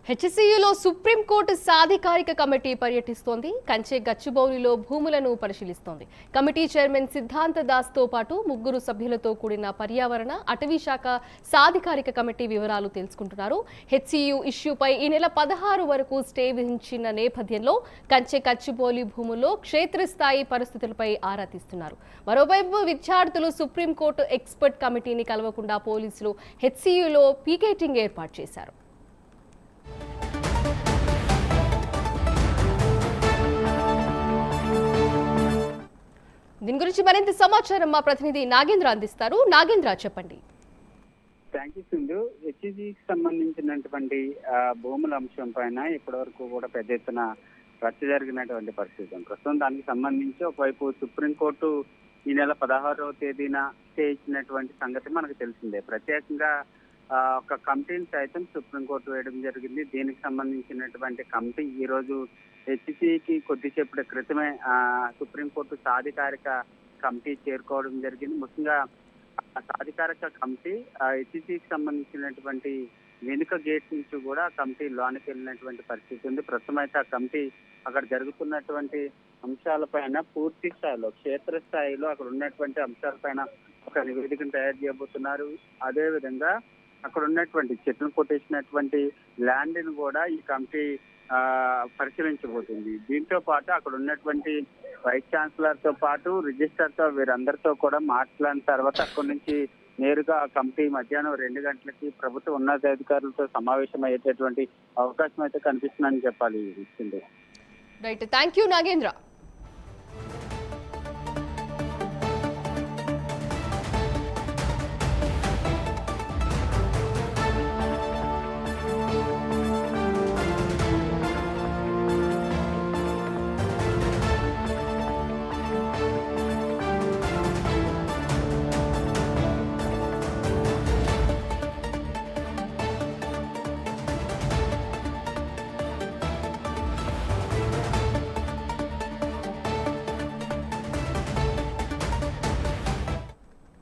హెచ్సియులో supreme court సాధికారిక committee పర్యటిస్తోంది. కంచె గచ్చిబౌలిలో భూములను పరిశీలిస్తోంది. కమిటీ చైర్మన్ సిద్ధాంత దాస్తో పాటు ముగ్గురు సభ్యులతో కూడిన పర్యావరణ, అటవీ శాఖ సాధికారిక కమిటీ వివరాలు తెలుసుకుంటున్నారు. హెచ్సియు ఇష్యూపై ఈ నెల 16 వరకు స్టే విధించిన నేపథ్యంలో కంచె గచ్చిబౌలి భూముల్లో క్షేత్రస్థాయి పరిస్థితులపై ఆరా తీస్తున్నారు. మరోవైపు విద్యార్థులు సుప్రీంకోర్టు ఎక్స్పర్ట్ కమిటీని కలవకుండా పోలీసులు హెచ్సియులో పీకెటింగ్ ఏర్పాటు చేశారు. దీని గురించి మరింత సమాచారం మా ప్రతినిధి నాగేంద్ర అందిస్తారు. నాగేంద్ర, చెప్పండి. Thank you Sindhu. హెచ్ఈజీకి సంబంధించినటువంటి భూముల అంశం పైన ఇప్పటివరకు కూడా పెద్ద ఎత్తున రచ్చ జరిగినటువంటి పరిస్థితి. ప్రస్తుతం దానికి సంబంధించి ఒకవైపు సుప్రీంకోర్టు ఈ నెల 16వ తేదీన స్టే ఇచ్చినటువంటి సంగతి మనకు తెలిసిందే. ప్రత్యేకంగా ఒక కమిటీని సైతం సుప్రీంకోర్టు వేయడం జరిగింది. దీనికి సంబంధించినటువంటి కమిటీ ఈ రోజు హెచ్సికి కొద్దిసేపటి క్రితమే సుప్రీంకోర్టు సాధికారిక కమిటీ చేరుకోవడం జరిగింది. ముఖ్యంగా సాధికారిక కమిటీ హెచ్సికి సంబంధించినటువంటి వెనుక గేట్ నుంచి కూడా కమిటీ లోనికి వెళ్ళినటువంటి పరిస్థితి ఉంది. ప్రస్తుతం అయితే ఆ కమిటీ అక్కడ జరుగుతున్నటువంటి అంశాలపైన పూర్తి స్థాయిలో క్షేత్రస్థాయిలో అక్కడ ఉన్నటువంటి అంశాలపైన ఒక నివేదికను తయారు చేయబోతున్నారు. అదేవిధంగా అక్కడ ఉన్నటువంటి చెట్లను కొట్టేసినటువంటి ల్యాండ్ ని కూడా ఈ కమిటీ పరిశీలించబోతుంది. దీంతో పాటు అక్కడ ఉన్నటువంటి వైస్ ఛాన్సలర్ తో పాటు రిజిస్టర్ తో వీరందరితో కూడా మాట్లాడిన తర్వాత అక్కడి నుంచి నేరుగా కమిటీ మధ్యాహ్నం 2 గంటలకి ప్రభుత్వ ఉన్నతాధికారులతో సమావేశం అయ్యేటటువంటి అవకాశం అయితే కనిపిస్తుందని చెప్పాలి. Right, thank you Nagendra.